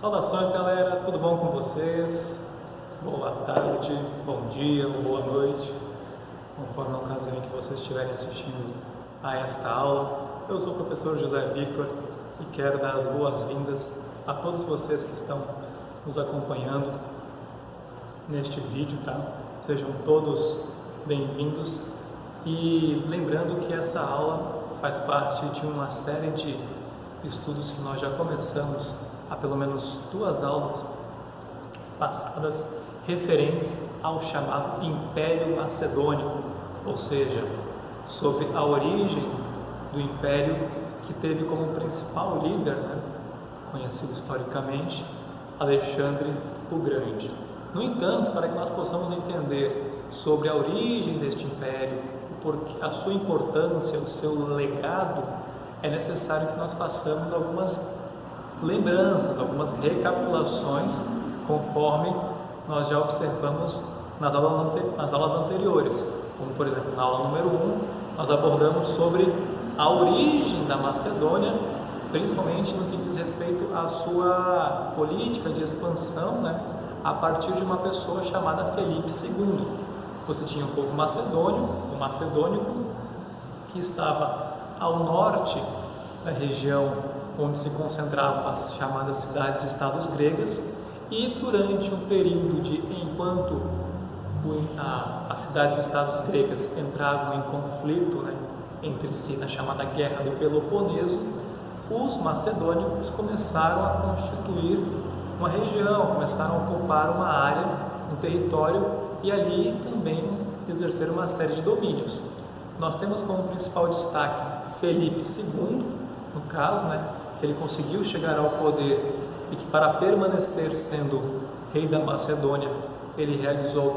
Saudações, galera, tudo bom com vocês? Boa tarde, bom dia ou boa noite, conforme a ocasião em que vocês estiverem assistindo a esta aula. Eu sou o professor José Victor e quero dar as boas-vindas a todos vocês que estão nos acompanhando neste vídeo, tá? Sejam todos bem-vindos e lembrando que essa aula faz parte de uma série de estudos que nós já começamos há pelo menos 2 aulas passadas referentes ao chamado Império Macedônico, ou seja, sobre a origem do império que teve como principal líder, conhecido historicamente, Alexandre o Grande. No entanto, para que nós possamos entender sobre a origem deste império, a sua importância, o seu legado, é necessário que nós façamos algumas lembranças, algumas recapitulações, conforme nós já observamos nas aulas anteriores. Como, por exemplo, na aula número 1, nós abordamos sobre a origem da Macedônia, principalmente no que diz respeito à sua política de expansão, a partir de uma pessoa chamada Felipe II. Você tinha o povo macedônio, o macedônico, que estava ao norte da região onde se concentravam as chamadas cidades-estados gregas, e durante um período enquanto as cidades-estados gregas entravam em conflito entre si na chamada Guerra do Peloponeso, os macedônicos começaram a constituir uma região, começaram a ocupar uma área, um território, e ali também exercer uma série de domínios. Nós temos como principal destaque Felipe II, no caso, que ele conseguiu chegar ao poder e que, para permanecer sendo rei da Macedônia, ele realizou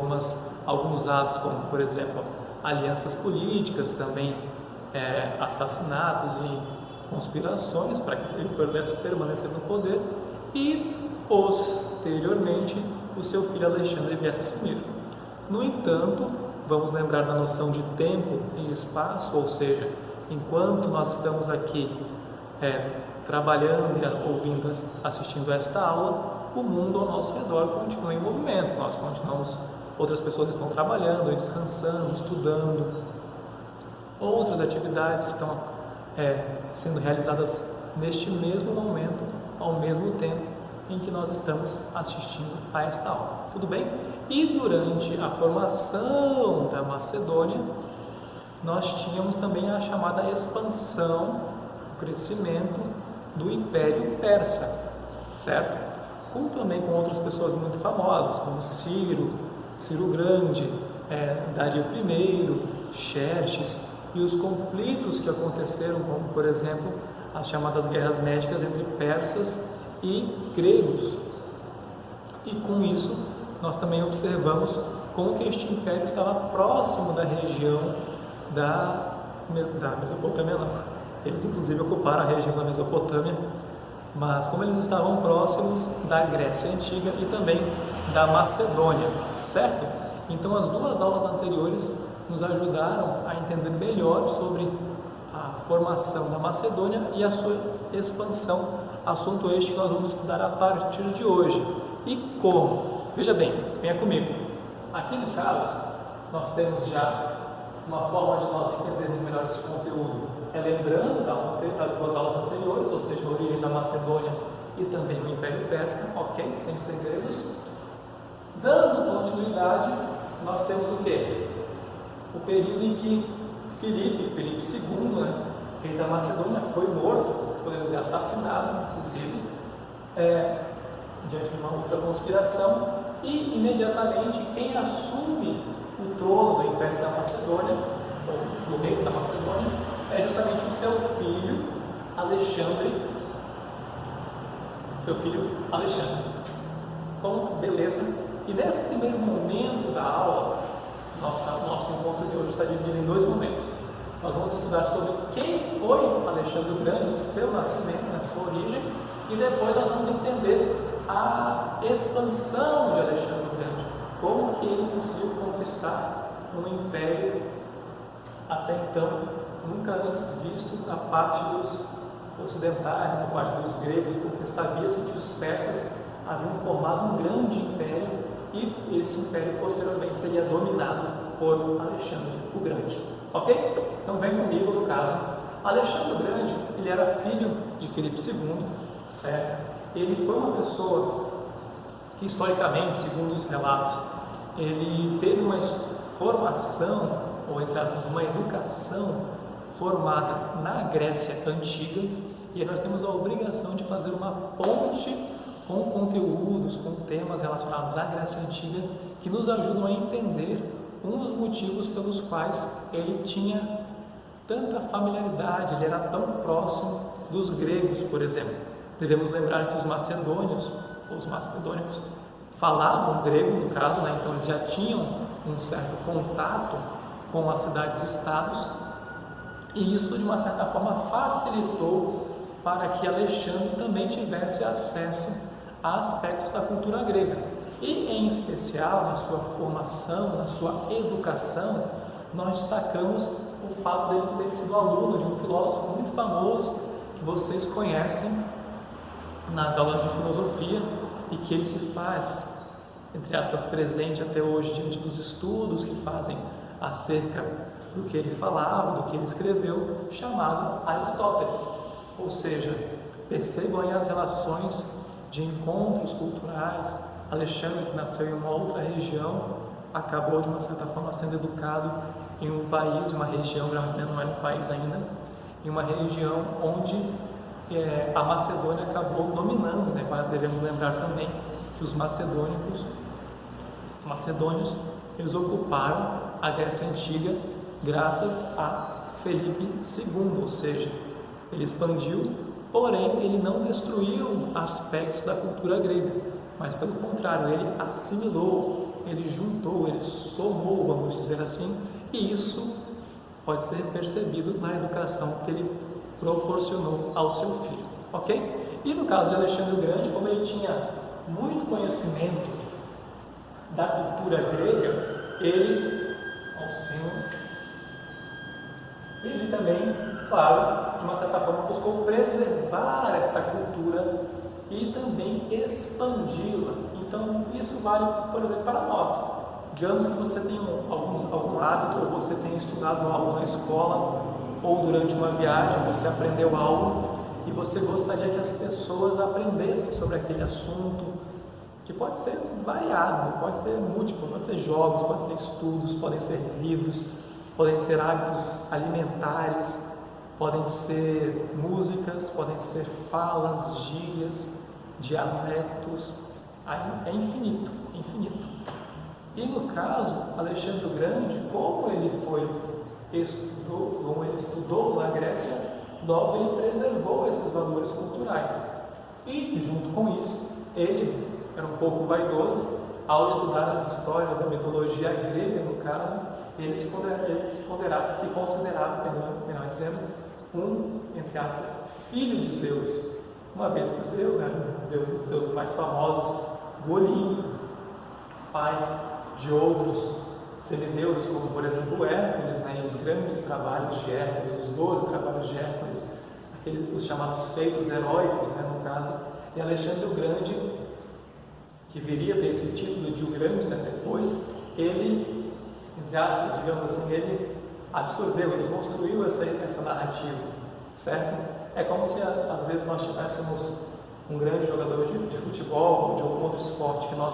alguns atos, como, por exemplo, alianças políticas, também assassinatos e conspirações para que ele pudesse permanecer no poder, e, posteriormente, o seu filho Alexandre viesse a assumir. No entanto, vamos lembrar da noção de tempo e espaço, ou seja, enquanto nós estamos aqui trabalhando e assistindo a esta aula, o mundo ao nosso redor continua em movimento. Nós continuamos, outras pessoas estão trabalhando, descansando, estudando, outras atividades estão sendo realizadas neste mesmo momento, ao mesmo tempo em que nós estamos assistindo a esta aula. Tudo bem? E durante a formação da Macedônia, nós tínhamos também a chamada expansão, o crescimento do Império Persa, certo? Como também com outras pessoas muito famosas, como Ciro Grande, Dario I, Xerxes, e os conflitos que aconteceram, como, por exemplo, as chamadas guerras médicas entre persas e gregos. E com isso, nós também observamos como que este império estava próximo da região da Mesopotâmia, não. Eles, inclusive, ocuparam a região da Mesopotâmia, mas como eles estavam próximos da Grécia Antiga e também da Macedônia, certo? Então, as 2 aulas anteriores nos ajudaram a entender melhor sobre a formação da Macedônia e a sua expansão, assunto este que nós vamos estudar a partir de hoje. E como? Veja bem, venha comigo. Aqui no caso, nós temos já uma forma de nós entendermos melhor esse conteúdo, lembrando das 2 aulas anteriores, ou seja, a origem da Macedônia e também o Império Persa, ok? Sem segredos. Dando continuidade, nós temos o quê? O período em que Felipe II, rei da Macedônia, foi morto, podemos dizer, assassinado, inclusive, diante de uma outra conspiração, e imediatamente quem assume o trono do Império da Macedônia, ou do rei da Macedônia, é justamente o seu filho Alexandre. Ponto, beleza. E nesse primeiro momento da aula, nosso encontro de hoje está dividido em 2 momentos. Nós vamos estudar sobre quem foi Alexandre o Grande, seu nascimento, sua origem, e depois nós vamos entender a expansão de Alexandre o Grande, como que ele conseguiu conquistar um império até então nunca antes visto a parte dos ocidentais, por parte dos gregos, porque sabia-se que os persas haviam formado um grande império e esse império posteriormente seria dominado por Alexandre o Grande. Ok? Então vem comigo no caso. Alexandre o Grande, ele era filho de Filipe II, certo? Ele foi uma pessoa que, historicamente, segundo os relatos, ele teve uma formação, ou entre aspas, uma educação formada na Grécia Antiga, e nós temos a obrigação de fazer uma ponte com conteúdos, com temas relacionados à Grécia Antiga, que nos ajudam a entender um dos motivos pelos quais ele tinha tanta familiaridade, ele era tão próximo dos gregos, por exemplo. Devemos lembrar que os macedônicos falavam grego, no caso, né? Então eles já tinham um certo contato com as cidades-estados, e isso de uma certa forma facilitou para que Alexandre também tivesse acesso a aspectos da cultura grega. E em especial na sua formação, na sua educação, nós destacamos o fato dele ter sido aluno de um filósofo muito famoso que vocês conhecem nas aulas de filosofia, e que ele se faz, entre aspas, presente até hoje diante dos estudos que fazem acerca do que ele falava, do que ele escreveu, chamado Aristóteles. Ou seja, percebam aí as relações de encontros culturais. Alexandre, que nasceu em uma outra região, acabou de uma certa forma sendo educado em um país, uma região, não era um país ainda, em uma região onde a Macedônia acabou dominando, né? Devemos lembrar também que os macedônios, eles ocuparam a Grécia Antiga graças a Filipe II, ou seja, ele expandiu, porém ele não destruiu aspectos da cultura grega, mas pelo contrário, ele assimilou, ele juntou, ele somou, vamos dizer assim, e isso pode ser percebido na educação que ele proporcionou ao seu filho, ok? E no caso de Alexandre o Grande, como ele tinha muito conhecimento da cultura grega, ele também, claro, de uma certa forma buscou preservar esta cultura e também expandi-la. Então isso vale, por exemplo, para nós. Digamos que você tem algum hábito, ou você tenha estudado algo na escola, ou durante uma viagem você aprendeu algo e você gostaria que as pessoas aprendessem sobre aquele assunto, que pode ser variado, pode ser múltiplo, pode ser jogos, pode ser estudos, podem ser livros, podem ser hábitos alimentares, podem ser músicas, podem ser falas, gírias, dialetos, é infinito, infinito. E no caso, Alexandre o Grande, como ele estudou na Grécia, logo ele preservou esses valores culturais. E junto com isso, ele era um pouco vaidoso. Ao estudar as histórias da mitologia grega, no caso, ele se considerava, entre aspas, filho de Zeus, uma vez que Zeus era um dos deuses mais famosos do Olimpo, pai de outros semideuses, como por exemplo Hércules, né, e os grandes trabalhos de Hércules, os 12 trabalhos de Hércules, os chamados feitos heróicos, né, no caso. E Alexandre o Grande, que viria a ter esse título de o Grande, né, depois, ele, entre aspas, digamos assim, ele absorveu, ele construiu essa narrativa, certo? É como se às vezes nós tivéssemos um grande jogador de futebol ou de algum outro esporte que nós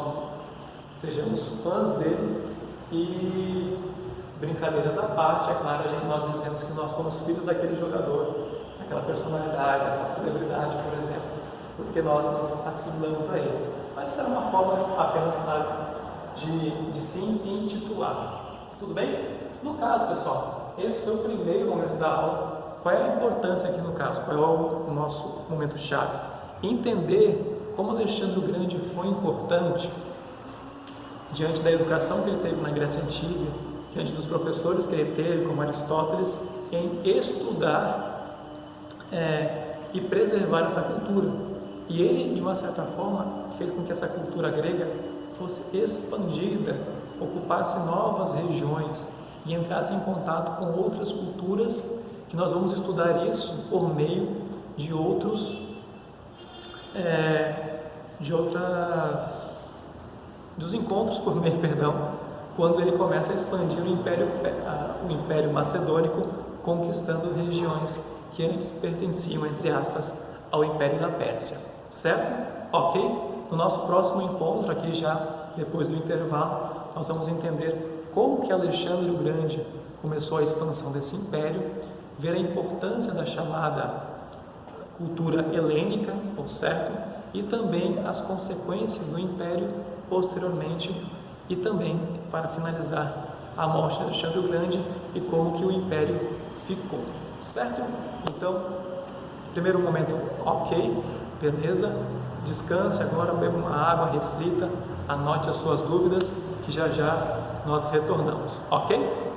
sejamos fãs dele, e brincadeiras à parte, é claro, nós dizemos que nós somos filhos daquele jogador, daquela personalidade, daquela celebridade, por exemplo, porque nós nos assimilamos a ele. Mas isso era uma forma apenas, claro, de se intitular. Tudo bem? No caso, pessoal, esse foi o primeiro momento da aula. Qual é a importância aqui no caso? Qual é o nosso momento-chave? Entender como Alexandre o Grande foi importante diante da educação que ele teve na Grécia Antiga, diante dos professores que ele teve, como Aristóteles, em estudar e preservar essa cultura. E ele, de uma certa forma, fez com que essa cultura grega fosse expandida, ocupasse novas regiões e entrasse em contato com outras culturas, que nós vamos estudar isso por meio de outros, dos encontros por meio, quando ele começa a expandir o Império Macedônico, conquistando regiões que antes pertenciam, entre aspas, ao Império da Pérsia, certo? Ok? No nosso próximo encontro, aqui já depois do intervalo, nós vamos entender como que Alexandre o Grande começou a expansão desse império, ver a importância da chamada cultura helênica, certo? E também as consequências do império posteriormente, e também, para finalizar, a morte de Alexandre o Grande e como que o império ficou, certo? Então, primeiro momento, ok, beleza, descanse agora, beba uma água, reflita, anote as suas dúvidas, que já já nós retornamos, ok?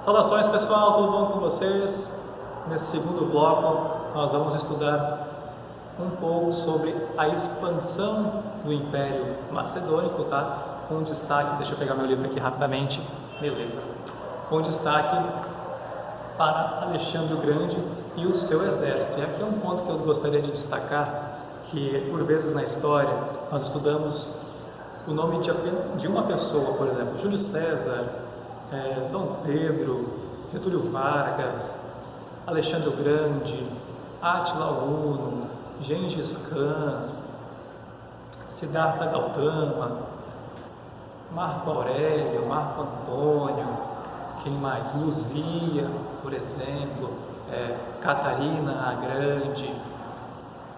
Saudações pessoal, tudo bom com vocês? Nesse segundo bloco nós vamos estudar um pouco sobre a expansão do Império Macedônico, tá? Com destaque, deixa eu pegar meu livro aqui rapidamente, beleza. Com destaque para Alexandre o Grande e o seu exército. E aqui é um ponto que eu gostaria de destacar, que por vezes na história nós estudamos o nome de uma pessoa, por exemplo, Júlio César, Dom Pedro, Getúlio Vargas, Alexandre o Grande, Átila Huno, Gengis Khan, Siddhartha Gautama, Marco Aurélio, Marco Antônio, quem mais? Luzia, por exemplo, Catarina a Grande,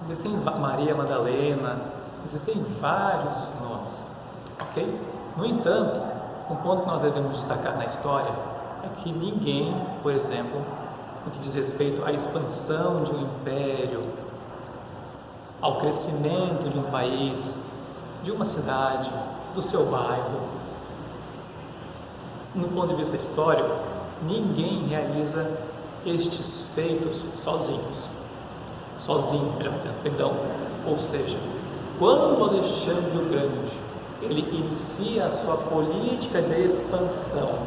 existem Maria Madalena, existem vários nomes, ok? No entanto, um ponto que nós devemos destacar na história é que ninguém, por exemplo, no que diz respeito à expansão de um império, ao crescimento de um país, de uma cidade, do seu bairro, no ponto de vista histórico, ninguém realiza estes feitos sozinho, melhor dizendo, perdão. Ou seja, quando Alexandre o Grande ele inicia a sua política de expansão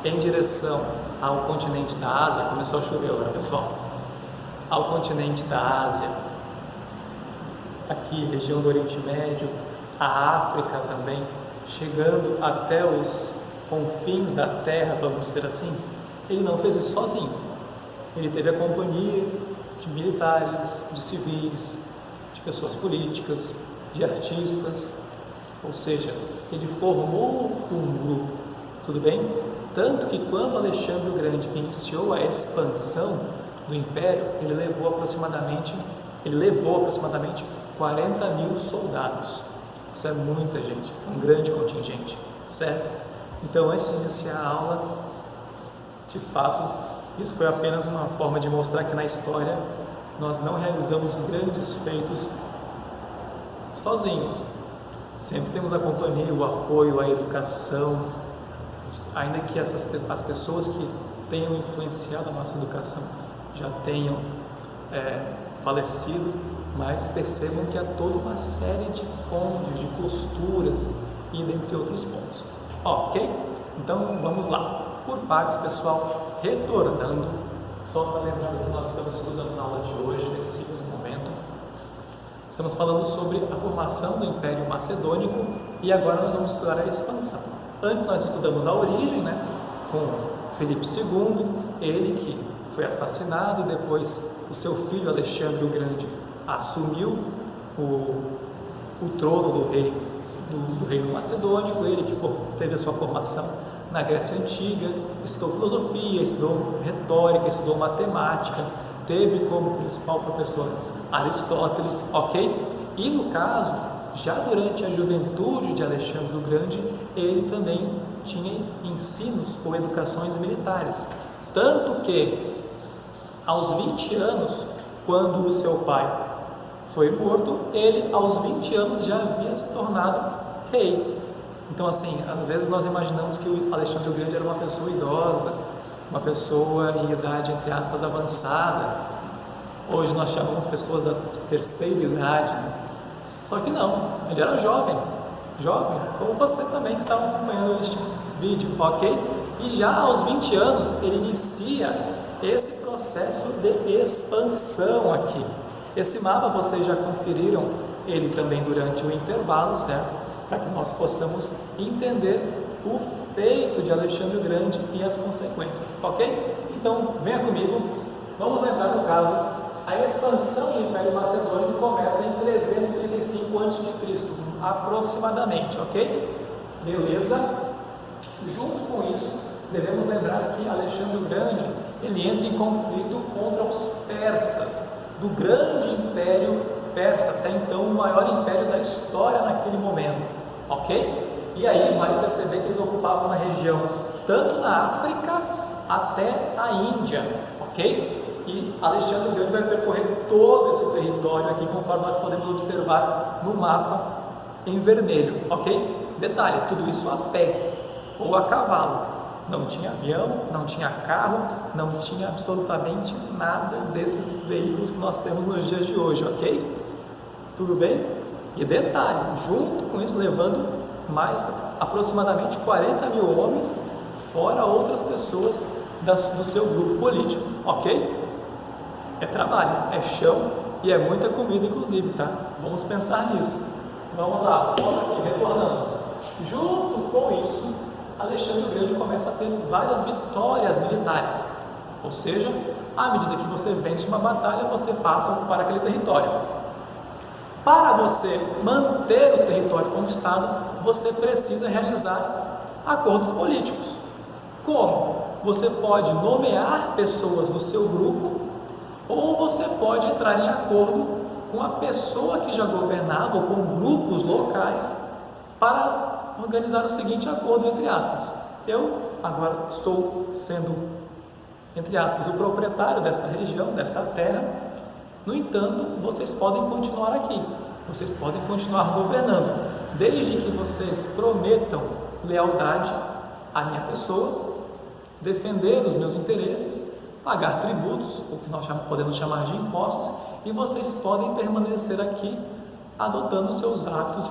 em direção ao continente da Ásia, começou a chover agora, pessoal, ao continente da Ásia, aqui, região do Oriente Médio, a África também, chegando até os confins da Terra, vamos dizer assim, ele não fez isso sozinho. Ele teve a companhia de militares, de civis, de pessoas políticas, de artistas, ou seja, ele formou um grupo, tudo bem? Tanto que quando Alexandre o Grande iniciou a expansão do Império, ele levou aproximadamente 40 mil soldados. Isso é muita gente, um grande contingente, certo? Então, antes de iniciar a aula, de fato, isso foi apenas uma forma de mostrar que na história nós não realizamos grandes feitos sozinhos. Sempre temos a companhia, o apoio, a educação, ainda que as pessoas que tenham influenciado a nossa educação já tenham falecido, mas percebam que há toda uma série de pontos, de costuras e dentre outros pontos. Ok? Então vamos lá. Por partes, pessoal, retornando, só para lembrar do que nós estamos estudando na aula de hoje, nesse momento. Estamos falando sobre a formação do Império Macedônico e agora nós vamos estudar a expansão. Antes nós estudamos a origem, com Filipe II, ele que foi assassinado, depois o seu filho Alexandre o Grande assumiu o trono do reino macedônico, ele que teve a sua formação na Grécia Antiga, estudou filosofia, estudou retórica, estudou matemática, teve como principal professor Aristóteles, ok? E no caso, já durante a juventude de Alexandre o Grande, ele também tinha ensinos ou educações militares, tanto que aos 20 anos, quando o seu pai foi morto, ele aos 20 anos já havia se tornado rei. Então, assim, às vezes nós imaginamos que o Alexandre o Grande era uma pessoa idosa, uma pessoa em idade, entre aspas, avançada. Hoje nós chamamos pessoas da terceira idade, Só que não, ele era jovem, como você também que está acompanhando este vídeo, ok? E já aos 20 anos ele inicia esse processo de expansão aqui. Esse mapa vocês já conferiram ele também durante o intervalo, certo? Para que nós possamos entender o feito de Alexandre o Grande e as consequências, ok? Então, venha comigo, vamos lembrar no caso, a expansão do Império Macedônico começa em 335 a.C., aproximadamente, ok? Beleza? Junto com isso, devemos lembrar que Alexandre o Grande, ele entra em conflito contra os persas, do grande império persa, até então o maior império da história naquele momento, ok? E aí vale perceber que eles ocupavam uma região tanto na África até a Índia, ok? E Alexandre o Grande vai percorrer todo esse território aqui, conforme nós podemos observar no mapa em vermelho, ok? Detalhe, tudo isso a pé ou a cavalo. Não tinha avião, não tinha carro, não tinha absolutamente nada desses veículos que nós temos nos dias de hoje, ok? Tudo bem? E detalhe, junto com isso, levando mais aproximadamente 40 mil homens, fora outras pessoas do seu grupo político, ok? É trabalho, é chão e é muita comida, inclusive, tá? Vamos pensar nisso. Vamos lá, volta aqui, retornando. Junto com isso, Alexandre o Grande começa a ter várias vitórias militares, ou seja, à medida que você vence uma batalha, você passa a ocupar aquele território. Para você manter o território conquistado, você precisa realizar acordos políticos. Como? Você pode nomear pessoas do seu grupo, ou você pode entrar em acordo com a pessoa que já governava, ou com grupos locais, para organizar o seguinte acordo, entre aspas. Eu agora estou sendo, entre aspas, o proprietário desta região, desta terra. No entanto, vocês podem continuar aqui, vocês podem continuar governando, desde que vocês prometam lealdade à minha pessoa, defender os meus interesses, pagar tributos, o que nós podemos chamar de impostos, e vocês podem permanecer aqui adotando seus hábitos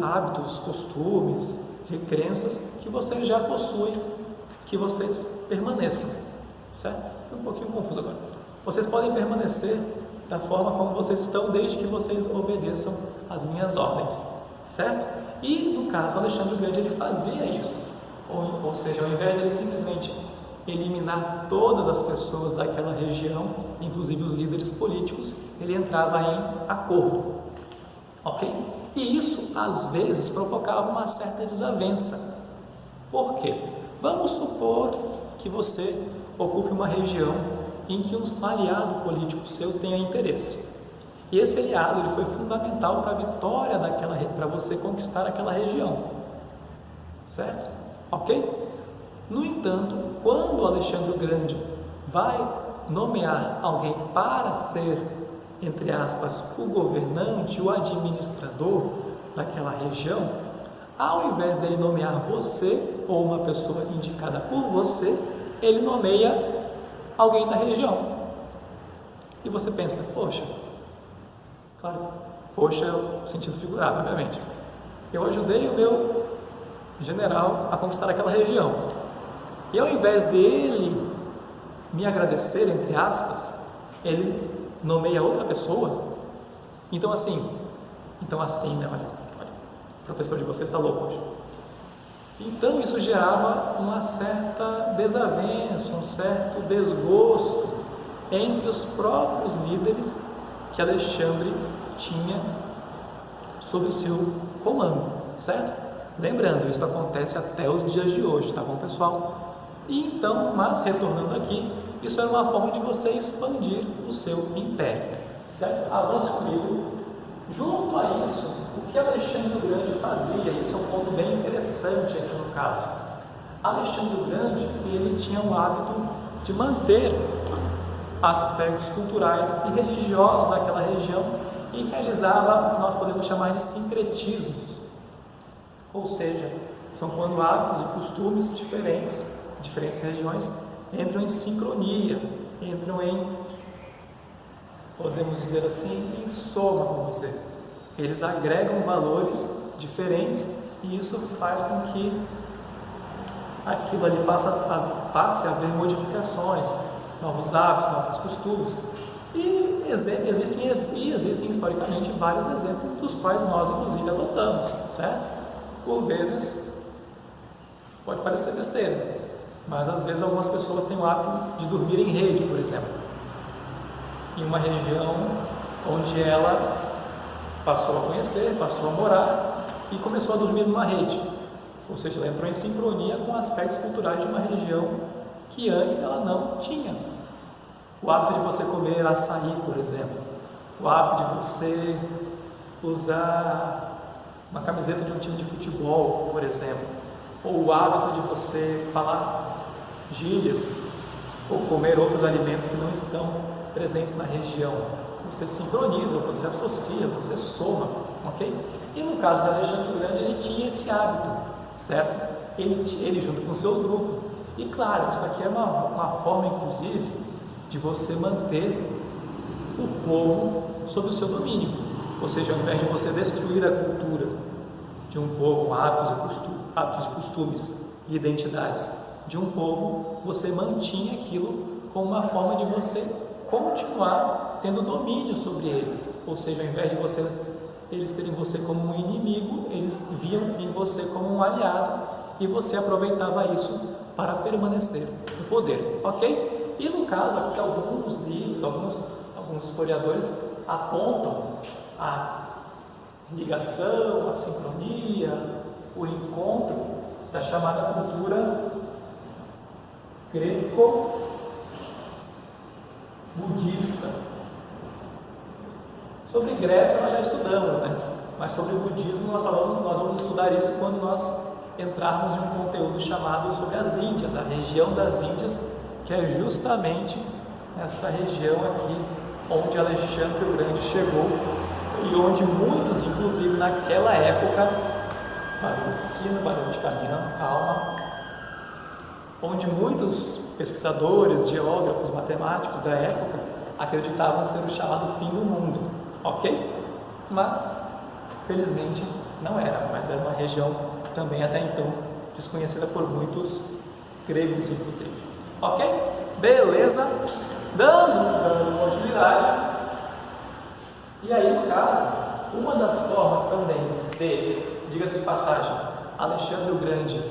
hábitos, costumes, crenças que vocês já possuem, que vocês permaneçam, certo? Foi um pouquinho confuso agora. Vocês podem permanecer da forma como vocês estão, desde que vocês obedeçam às minhas ordens, certo? E no caso, Alexandre o Grande, ele fazia isso, ou seja, ao invés de ele simplesmente eliminar todas as pessoas daquela região, inclusive os líderes políticos, ele entrava em acordo, ok? E isso, às vezes, provocava uma certa desavença. Por quê? Vamos supor que você ocupe uma região em que um aliado político seu tenha interesse. E esse aliado ele foi fundamental para a vitória para você conquistar aquela região. Certo? Ok? No entanto, quando Alexandre o Grande vai nomear alguém para ser, entre aspas, o governante, o administrador daquela região, ao invés dele nomear você ou uma pessoa indicada por você, ele nomeia alguém da região. E você pensa, poxa, claro, poxa é o sentido figurado, obviamente. Eu ajudei o meu general a conquistar aquela região. E ao invés dele me agradecer, entre aspas, ele nomeia outra pessoa. Então assim, né? Olha, o professor de vocês está louco hoje. Então isso gerava uma certa desavença, um certo desgosto entre os próprios líderes que Alexandre tinha sob o seu comando, certo? Lembrando, isso acontece até os dias de hoje, tá bom, pessoal? E então, mas retornando aqui, isso era uma forma de você expandir o seu império, certo? Avance comigo. Junto a isso, o que Alexandre o Grande fazia, e esse é um ponto bem interessante aqui no caso. Alexandre o Grande, ele tinha o hábito de manter aspectos culturais e religiosos daquela região e realizava o que nós podemos chamar de sincretismos, ou seja, são quando hábitos e costumes diferentes regiões entram em sincronia, entram em, podemos dizer assim, em soma com você. Eles agregam valores diferentes e isso faz com que aquilo ali passe a haver modificações, novos hábitos, novos costumes. E existem historicamente vários exemplos dos quais nós inclusive adotamos, certo? Por vezes pode parecer besteira, mas às vezes algumas pessoas têm o hábito de dormir em rede, por exemplo, em uma região onde ela passou a conhecer, passou a morar e começou a dormir numa rede, ou seja, ela entrou em sincronia com aspectos culturais de uma região que antes ela não tinha. O hábito de você comer açaí, por exemplo, o hábito de você usar uma camiseta de um time de futebol, por exemplo, ou o hábito de você falar gírias ou comer outros alimentos que não estão presentes na região. Você sincroniza, você associa, você soma, ok? E no caso de Alexandre o Grande, ele tinha esse hábito, certo? Ele junto com o seu grupo. E claro, isso aqui é uma forma, inclusive, de você manter o povo sob o seu domínio. Ou seja, ao invés de você destruir a cultura de um povo, hábitos e costumes e identidades de um povo, você mantinha aquilo como uma forma de você continuar tendo domínio sobre eles. Ou seja, ao invés de eles terem você como um inimigo, eles viam em você como um aliado e você aproveitava isso para permanecer no poder, ok? E no caso aqui, alguns livros, alguns historiadores apontam a ligação, a sincronia, o encontro da chamada cultura greco-budista. Sobre Grécia nós já estudamos, né? Mas sobre o budismo nós vamos estudar isso quando nós entrarmos em um conteúdo chamado sobre as Índias, a região das Índias, que é justamente essa região aqui onde Alexandre o Grande chegou e onde muitos, inclusive naquela época, barulho de sino, barulho de caminhão, calma, onde muitos pesquisadores, geógrafos, matemáticos da época acreditavam ser o chamado fim do mundo, ok? Mas, felizmente, não era, mas era uma região também até então desconhecida por muitos gregos, inclusive, ok? Beleza? Dando continuidade. E aí, no caso, uma das formas também de, diga-se de passagem, Alexandre o Grande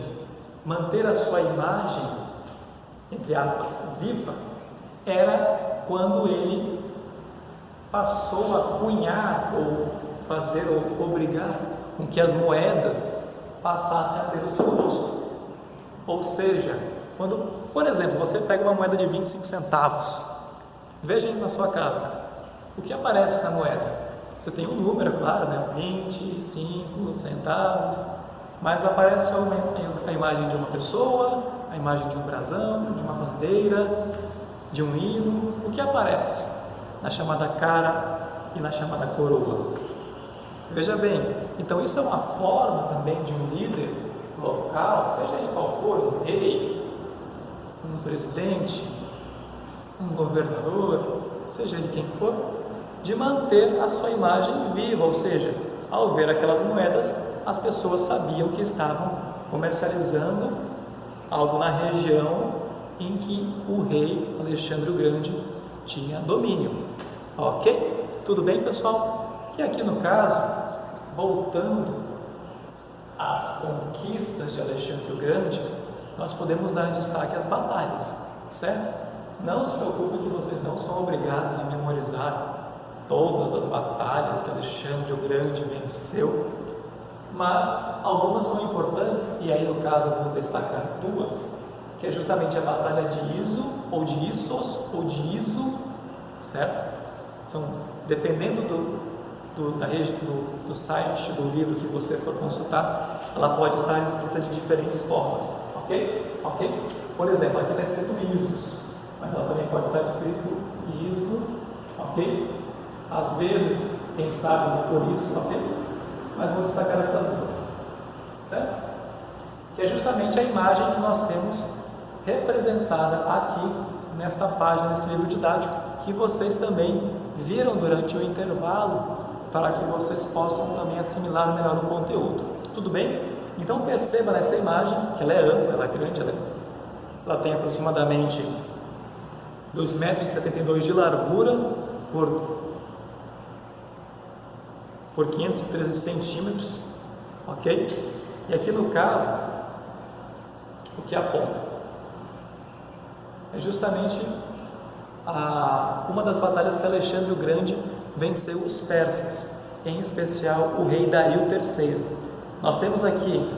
manter a sua imagem, entre aspas, viva, era quando ele passou a cunhar ou fazer ou obrigar com que as moedas passassem a ter o seu rosto. Ou seja, quando, por exemplo, você pega uma moeda de 25 centavos, veja aí na sua casa, o que aparece na moeda? Você tem um número, claro, né? 25 centavos, mas aparece a imagem de uma pessoa, a imagem de um brasão, de uma bandeira, de um hino. O que aparece na chamada cara e na chamada coroa? Veja bem, então isso é uma forma também de um líder local, seja ele qual for, um rei, um presidente, um governador, seja ele quem for, de manter a sua imagem viva, ou seja, ao ver aquelas moedas, as pessoas sabiam que estavam comercializando algo na região em que o rei Alexandre o Grande tinha domínio. Ok? Tudo bem, pessoal? E aqui no caso, voltando às conquistas de Alexandre o Grande, nós podemos dar destaque às batalhas, certo? Não se preocupe que vocês não são obrigados a memorizar todas as batalhas que Alexandre o Grande venceu, mas algumas são importantes, e aí no caso eu vou destacar duas, que é justamente a batalha de Iso, ou de Issos, ou de Iso, certo? São, dependendo do site, do livro que você for consultar, ela pode estar escrita de diferentes formas, ok? Ok? Por exemplo, aqui está escrito Isos, mas ela também pode estar escrito Iso, ok? Às vezes, quem sabe por isso, ok? Mas vou destacar essas duas, certo? Que é justamente a imagem que nós temos representada aqui nesta página, nesse livro didático, que vocês também viram durante o intervalo, para que vocês possam também assimilar melhor o conteúdo. Tudo bem? Então perceba nessa imagem que ela é ampla, ela é grande, ela tem aproximadamente 2,72 m de largura por 513 centímetros, ok? E aqui no caso, o que aponta é justamente uma das batalhas que Alexandre o Grande venceu os persas, em especial o rei Dario III. Nós temos aqui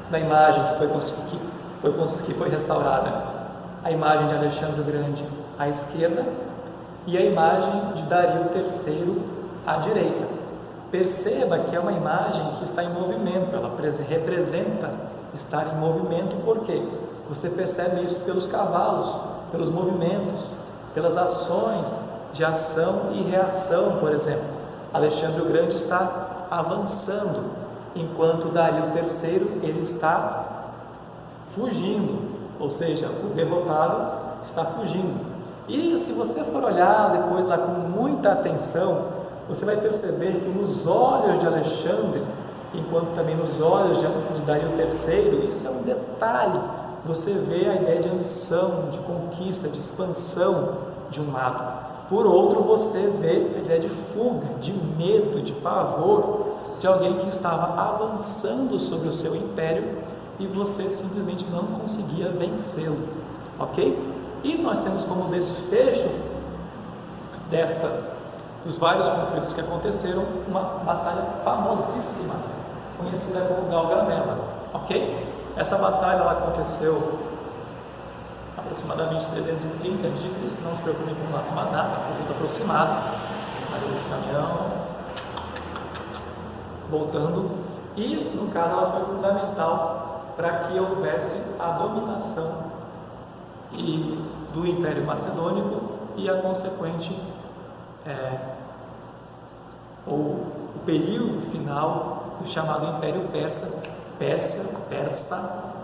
na imagem que foi restaurada a imagem de Alexandre o Grande à esquerda e a imagem de Dario III à direita. Perceba que é uma imagem que está em movimento, ela representa estar em movimento, por quê? Você percebe isso pelos cavalos, pelos movimentos, pelas ações de ação e reação, por exemplo. Alexandre o Grande está avançando, enquanto Dario III ele está fugindo, ou seja, o derrotado está fugindo. E se você for olhar depois lá com muita atenção, você vai perceber que nos olhos de Alexandre, enquanto também nos olhos de Dario III, isso é um detalhe, você vê a ideia de ambição, de conquista, de expansão de um lado. Por outro, você vê a ideia de fuga, de medo, de pavor, de alguém que estava avançando sobre o seu império e você simplesmente não conseguia vencê-lo, ok? E nós temos como desfecho dos vários conflitos que aconteceram, uma batalha famosíssima, conhecida como Gaugamela, ok? Essa batalha ela aconteceu aproximadamente 330 a.C., não se preocupem com a próxima data, muito aproximado, barulho de caminhão, voltando, e no caso ela foi fundamental para que houvesse a dominação do Império Macedônico e a consequente o período final do chamado Império Persa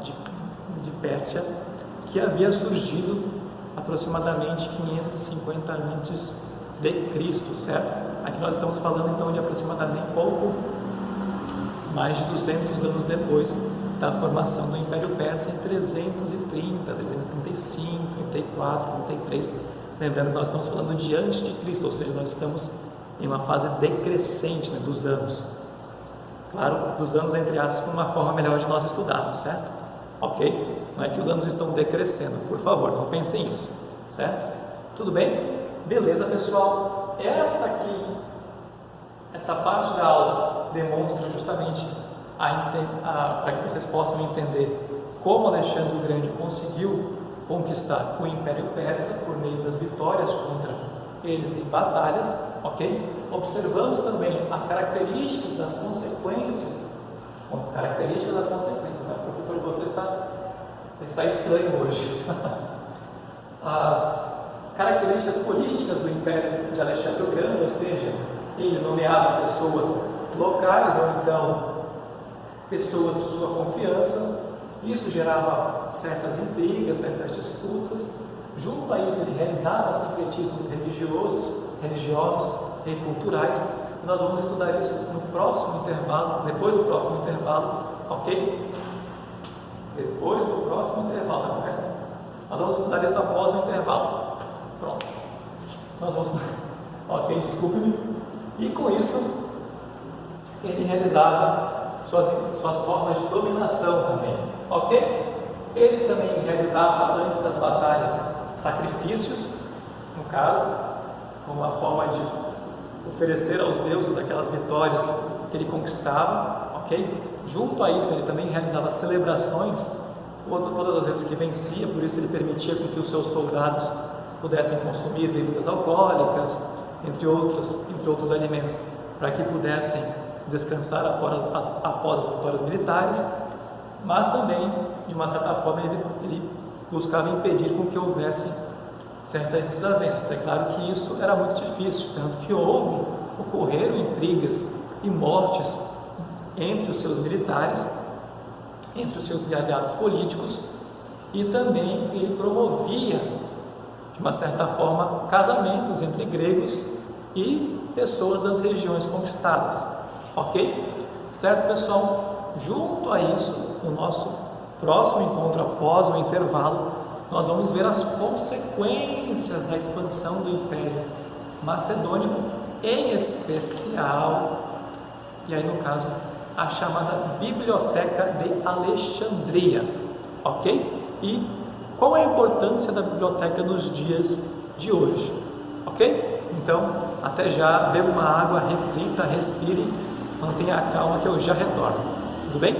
de Pérsia, que havia surgido aproximadamente 550 antes de Cristo, certo? Aqui nós estamos falando então de aproximadamente pouco mais de 200 anos depois da formação do Império Persa, em 330, 335, 34, 33. Lembrando que nós estamos falando de antes de Cristo, ou seja, nós estamos em uma fase decrescente, né, dos anos. Claro, dos anos entre aspas, com uma forma melhor de nós estudarmos, certo? Ok? Não é que os anos estão decrescendo, por favor, não pensem nisso, certo? Tudo bem? Beleza, pessoal? Esta aqui Esta parte da aula demonstra justamente para que vocês possam entender como Alexandre o Grande conseguiu conquistar o Império Persa por meio das vitórias contra eles em batalhas, ok? Observamos também as características das consequências. Né? O professor, você está estranho hoje. As características políticas do Império de Alexandre o Grande, ou seja, ele nomeava pessoas locais ou então pessoas de sua confiança. Isso gerava certas intrigas, certas disputas. Junto a isso, ele realizava sincretismos religiosos e culturais. Nós vamos estudar isso no próximo intervalo, depois do próximo intervalo, ok? Depois do próximo intervalo, tá correto? Nós vamos estudar isso após o intervalo. Pronto. Nós vamos... Ok, desculpe-me. E com isso, ele realizava suas formas de dominação também, ok? Ele também realizava, antes das batalhas, sacrifícios, no caso, como uma forma de oferecer aos deuses aquelas vitórias que ele conquistava, ok? Junto a isso, ele também realizava celebrações todas as vezes que vencia, por isso ele permitia com que os seus soldados pudessem consumir bebidas alcoólicas, entre outros alimentos, para que pudessem descansar após as vitórias militares, mas também, de uma certa forma, ele buscava impedir com que houvesse certas desavenças. É claro que isso era muito difícil, tanto que ocorreram intrigas e mortes entre os seus militares, entre os seus aliados políticos, e também ele promovia, de uma certa forma, casamentos entre gregos e pessoas das regiões conquistadas, ok? Certo, pessoal? Junto a isso, o nosso próximo encontro após o intervalo, nós vamos ver as consequências da expansão do Império Macedônico, em especial, e aí no caso, a chamada Biblioteca de Alexandria, ok? E qual é a importância da biblioteca nos dias de hoje, ok? Então, até já, beba uma água, reflita, respire, mantenha a calma que eu já retorno, tudo bem?